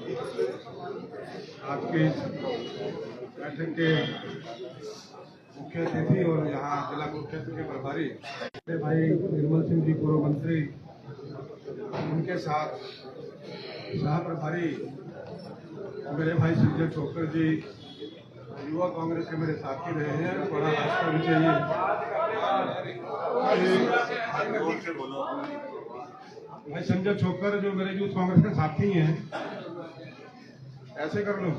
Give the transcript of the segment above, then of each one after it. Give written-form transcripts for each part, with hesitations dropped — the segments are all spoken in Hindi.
आज के इस बैठक के मुख्य अतिथि और यहाँ जिला मुख्य अतिथि के प्रभारी भाई निर्मल सिंह जी पूर्व मंत्री, उनके साथ सह प्रभारी मेरे भाई संजय छोकर जी युवा कांग्रेस के मेरे साथी रहे हैं। बड़ा भाजपा विषय भाई संजय छोकर जो मेरे यूथ कांग्रेस के साथी हैं, ऐसे कर लो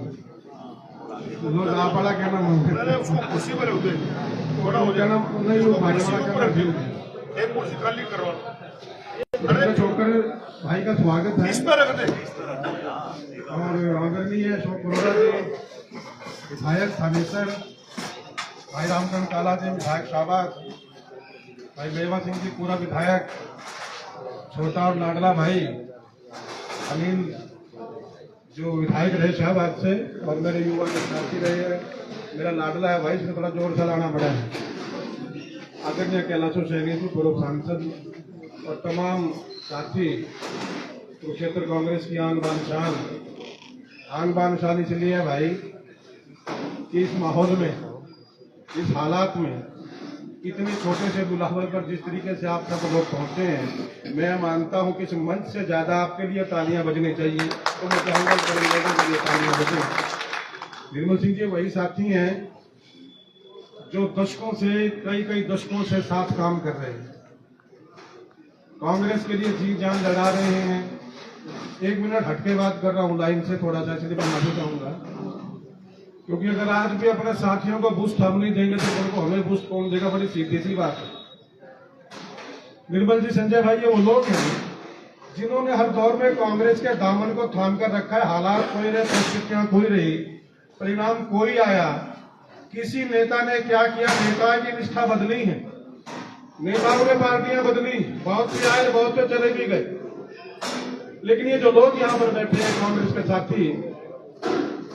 लोग आप बड़ा कहना कुर्सी पर होते थोड़ा हो जाना नहीं, वो भाई वाला कहना एक कुर्सी खाली करवा। संजय छोकर भाई का स्वागत है। इस पर रख दे। और आदरणीय अशोक अरोड़ा जी विधायक थानेसर, भाई रामचंद्र काला जी विधायक शाहबाद, भाई मेवा सिंह जी पूरा विधायक, छोटा और लाडला भाई अनिल जो विधायक रहे शाहबाद से और मेरे युवा के साथी रहे, मेरा लाडला है भाई, इसमें थोड़ा जोर से लाना पड़ा है। आदरणीय कैलाशो सैनी जी पूर्व सांसद और तमाम साथी, कुरुक्षेत्र कांग्रेस की आन बान शान इसलिए भाई कि इस माहौल में, इस हालात में, इतने छोटे से बुलावे पर जिस तरीके से आप सब लोग पहुंचे हैं, मैं मानता हूं कि इस मंच से ज्यादा आपके लिए तालियां बजनी चाहिए। तो मैं चाहूंगा लोगों के लिए तालियां बजें। निर्मल सिंह जी वही साथी हैं जो दशकों से, कई दशकों से साथ काम कर रहे हैं, कांग्रेस के लिए जी जान लड़ा रहे हैं। एक मिनट हटके बात कर रहा हूं लाइन से थोड़ा सा, इसलिए मैं माफी चाहूंगा, क्योंकि अगर आज भी अपने साथियों को बूस्ट हम नहीं देंगे तो उनको हमें बूस्ट कौन देगा? बड़ी सीधी सी बात है। निर्मल जी, संजय भाई, ये वो लोग हैं जिन्होंने हर दौर में कांग्रेस के दामन को थाम कर रखा है। हालात कोई रहे, परिस्थितियां कोई रही, परिणाम कोई आया, किसी नेता ने क्या किया, नेता की निष्ठा बदली है, नेताओं ने पार्टियां बदली, बहुत से आए, बहुत से चले भी गए, लेकिन ये जो लोग यहाँ पर बैठे हैं कांग्रेस के साथी,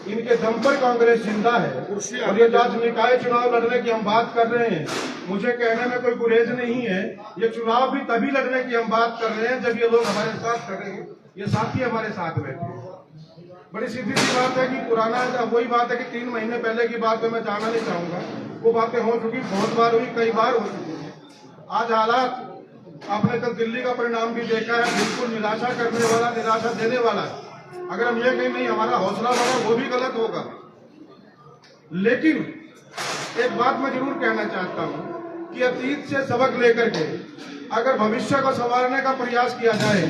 इनके दम पर कांग्रेस जिंदा है। और ये आज निकाय चुनाव लड़ने की हम बात कर रहे हैं, मुझे कहने में कोई गुरेज नहीं है। ये चुनाव भी तभी लड़ने की हम बात कर रहे हैं जब ये लोग हमारे साथ खड़े हैं, ये साथी हमारे साथ बैठे हैं। बड़ी सीधी सी बात है कि पुराना वही बात है कि 3 महीने पहले की बात में मैं जाना नहीं चाहूंगा, वो बातें हो चुकी, बहुत बार हुई, कई बार हो चुकी है। आज हालात आपने कल दिल्ली का परिणाम भी देखा है, बिल्कुल निराशा करने वाला, निराशा देने वाला है। अगर हम ये कहें नहीं हमारा हौसला बढ़ा, वो भी गलत होगा। लेकिन एक बात मैं जरूर कहना चाहता हूं कि अतीत से सबक लेकर के अगर भविष्य को संवारने का प्रयास किया जाए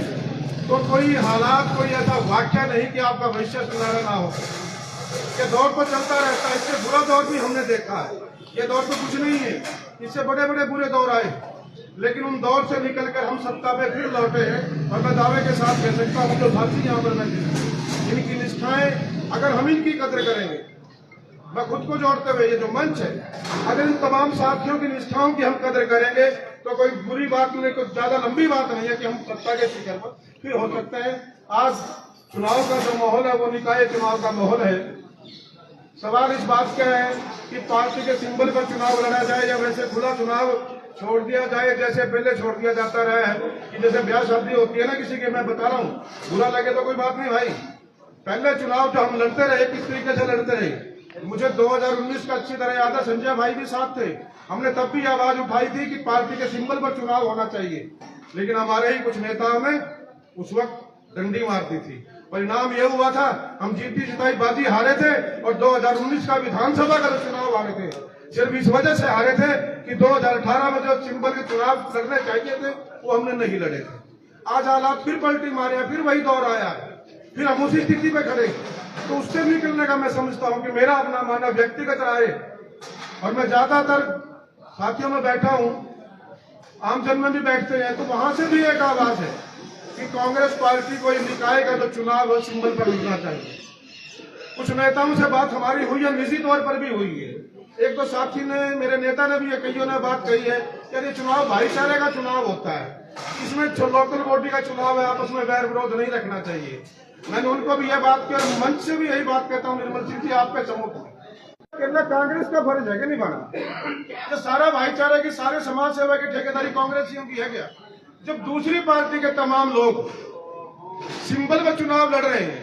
तो कोई हालात, कोई ऐसा वाक्य नहीं कि आपका भविष्य सुधारा ना हो। ये दौर तो चलता रहता है, इससे बुरा दौर भी हमने देखा है। ये दौर तो कुछ नहीं है, इससे बड़े बड़े बुरे दौर आए, लेकिन उन दौर से निकलकर हम सत्ता पे फिर लौटे हैं। और मैं दावे के साथ कह सकता हूं, जो साथी यहाँ पर बैठे हैं, इनकी निष्ठाएं, अगर हम इनकी कदर करेंगे, मैं खुद को जोड़ते हुए ये जो मंच है, अगर इन तमाम साथियों की निष्ठाओं की हम कदर करेंगे तो कोई बुरी बात नहीं, कोई ज्यादा लंबी बात नहीं है कि हम सत्ता के शिखर पर फिर हो सकते हैं। आज चुनाव का जो माहौल है वो निकाय चुनाव का माहौल है। सवाल इस बात का है कि पार्टी के सिंबल पर चुनाव लड़ा जाए या वैसे खुला चुनाव छोड़ दिया जाए जैसे पहले छोड़ दिया जाता रहा है कि जैसे ब्याह शादी होती है ना किसी के। मैं बता रहा हूँ, बुरा लगे तो कोई बात नहीं भाई, पहले चुनाव जो हम लड़ते रहे किस तरीके से लड़ते रहे, मुझे 2019 का अच्छी तरह याद है, संजय भाई भी साथ थे। हमने तब भी आवाज उठाई थी कि पार्टी के सिंबल पर चुनाव होना चाहिए, लेकिन हमारे ही कुछ नेताओं ने उस वक्त डंडी मार दी थी। परिणाम यह हुआ था, हम जीती जिताई बाजी हारे थे और 2019 का विधानसभा का चुनाव हारे थे। सिर्फ इस वजह से हारे थे कि 2018 में जो सिंबल के चुनाव लड़ने चाहिए थे वो हमने नहीं लड़े थे। आज हालात फिर पलटी मारे, फिर वही दौर आया, फिर हम उसी स्थिति पे खड़े। तो उससे निकलने का मैं समझता हूं कि मेरा अपना मानना व्यक्तिगत राय, और मैं ज्यादातर साथियों में बैठा हूं, आमजन में भी बैठते हैं, तो वहां से भी एक आवाज है कि कांग्रेस पार्टी को निकाय का जो चुनाव है सिंबल पर लड़ना चाहिए। कुछ नेताओं से बात हमारी हुई है, निजी तौर पर भी हुई है। एक तो साथी ने, मेरे नेता ने भी, कईयों ने बात कही है कि ये चुनाव भाईचारे का चुनाव होता है, इसमें लोकल बॉडी का चुनाव है, आपस में वैर विरोध नहीं रखना चाहिए। मैंने उनको भी यह बात की और मंच से भी यही बात कहता हूँ, निर्मल सिंह जी आप पे समूह कहना कांग्रेस का फर्ज है कि नहीं बना? जो सारा भाईचारे की, सारे समाज सेवा की ठेकेदारी कांग्रेसियों की है क्या? जब दूसरी पार्टी के तमाम लोग सिंबल पर चुनाव लड़ रहे हैं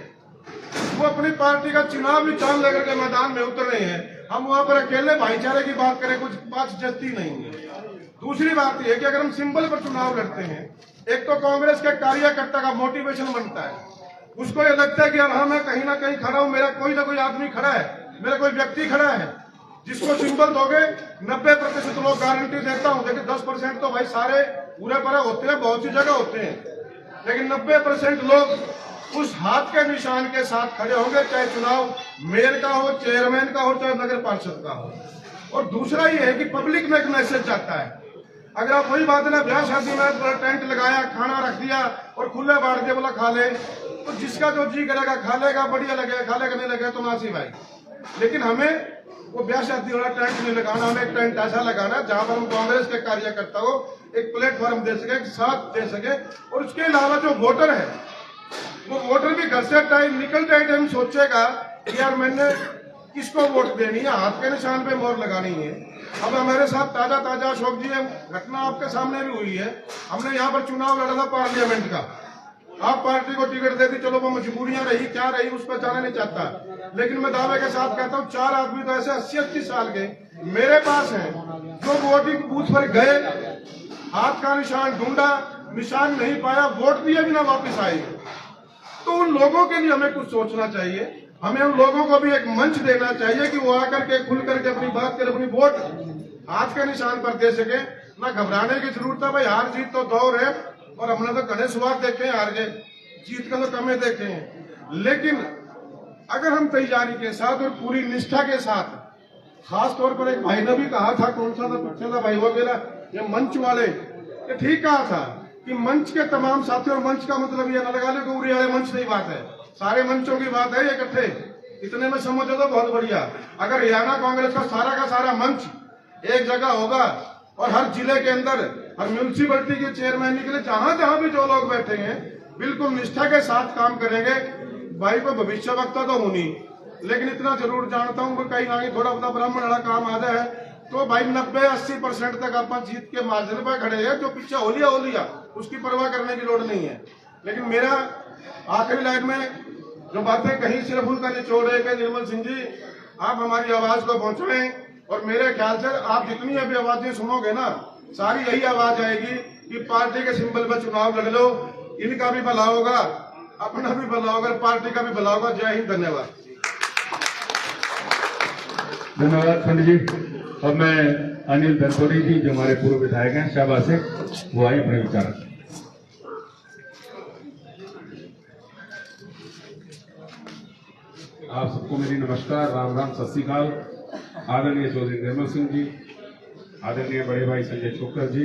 वो अपनी पार्टी का चुनाव भी चांद लेकर के मैदान में उतर रहे हैं। हम वहां पर अकेले भाईचारे की बात करें, कुछ बात जस्ती नहीं है। दूसरी बात यह है कि अगर हम सिंबल पर चुनाव लड़ते हैं, एक तो कांग्रेस के कार्यकर्ता का मोटिवेशन बनता है, उसको ये लगता है कि यार हाँ मैं कहीं ना कहीं खड़ा हूं, मेरा कोई ना कोई आदमी खड़ा है, मेरा कोई व्यक्ति खड़ा है जिसको सिंबल दोगे 90% लोग गारंटी देता हूं। देखिए 10% तो भाई सारे पूरे पूरे होते हैं, बहुत सी जगह होते हैं, लेकिन 90% लोग उस हाथ के निशान के साथ खड़े होंगे, चाहे चुनाव मेयर का हो, चेयरमैन का हो, चाहे नगर पार्षद का हो। और दूसरा ये है कि पब्लिक में एक मैसेज जाता है। अगर आप वही बात है ना, ब्याह शादी में टेंट लगाया, खाना रख दिया और खुले बांट दिया, बोला खा ले, तो जिसका जो जी करेगा खा लेगा, बढ़िया लगेगा, खा लेगा, नहीं लगेगा तो नासी भाई। लेकिन हमें वो ब्याह शादी वाला टेंट नहीं लगाना, हमें एक टेंट ऐसा लगाना जहां पर हम कांग्रेस के कार्यकर्ता को एक प्लेटफॉर्म दे सके, एक साथ दे सके। और उसके अलावा जो वोटर है, वो वोटर भी घर से टाइम निकलते ही टाइम सोचेगा यार मैंने किसको वोट देनी है, हाथ के निशान पे मोहर लगानी है। अब हमारे साथ ताजा अशोक जी घटना आपके सामने भी हुई है। हमने यहाँ पर चुनाव लड़ा था पार्लियामेंट का, आप पार्टी को टिकट दे दी, चलो वो मजबूरियां रही क्या रही उस पर जाना नहीं चाहता, लेकिन मैं दावे के साथ कहता हूँ 4 आदमी तो ऐसे 80-80 साल के मेरे पास हैं जो वोटिंग बूथ पर गए, हाथ का निशान ढूंढा, निशान नहीं पाया, वोट दिए बिना वापिस आए। तो उन लोगों के लिए हमें कुछ सोचना चाहिए, हमें उन लोगों को भी एक मंच देना चाहिए कि वो आकर के खुल करके अपनी बात करें, अपनी वोट हाथ के निशान पर दे सके। ना घबराने की जरूरत है भाई, हार जीत तो दौर है और हमने तो घने स्वाद देखे हैं, हार गए, जीत का तो कमे देखे हैं। लेकिन अगर हम तैयारी के साथ और पूरी निष्ठा के साथ, खास तौर पर एक भाई ने भी कहा था, कौन सा था पूछा था भाई वो मेरा, ये मंच वाले, ये ठीक कहा था कि मंच के तमाम साथी, और मंच का मतलब ये न लगा लो कि उरी वाले मंच नहीं बात है, सारे मंचों की बात है इकट्ठे, इतने में समझो तो बहुत बढ़िया। अगर हरियाणा कांग्रेस का सारा मंच एक जगह होगा और हर जिले के अंदर हर म्यूनिसिपैलिटी के चेयरमैन के लिए जहां भी जो लोग बैठे हैं बिल्कुल निष्ठा के साथ काम करेंगे। भाई को भविष्य वक्ता तो होनी, लेकिन इतना जरूर जानता हूँ कहीं ना कहीं थोड़ा बहुत ब्राह्मण वाला काम आ जाए तो भाई 90-80% तक आप जीत के मार्जिन पर खड़े हैं। जो पीछे होलिया उसकी परवाह करने की लोड़ नहीं है। लेकिन मेरा आखिरी लाइन में जो बातें कहीं सिर्फ उनका निचोड़ है कि निर्मल सिंह जी आप हमारी आवाज को पहुंचाएं, और मेरे ख्याल से आप जितनी अभी आवाजें सुनोगे ना, सारी यही आवाज आएगी कि पार्टी के सिंबल पर चुनाव लड़ लो, इनका भी भला होगा, अपना भी भला होगा, पार्टी का भी भला होगा। जय हिंद, धन्यवाद। धन्यवाद पंडित जी। अब मैं अनिल धनखोरी जी जो हमारे पूर्व विधायक हैं शाहबाद से, वो आए अपने विचार। आप सबको मेरी नमस्कार, राम राम, सत श्री अकाल। आदरणीय चौधरी निर्मल सिंह जी, आदरणीय बड़े भाई संजय छोकर जी,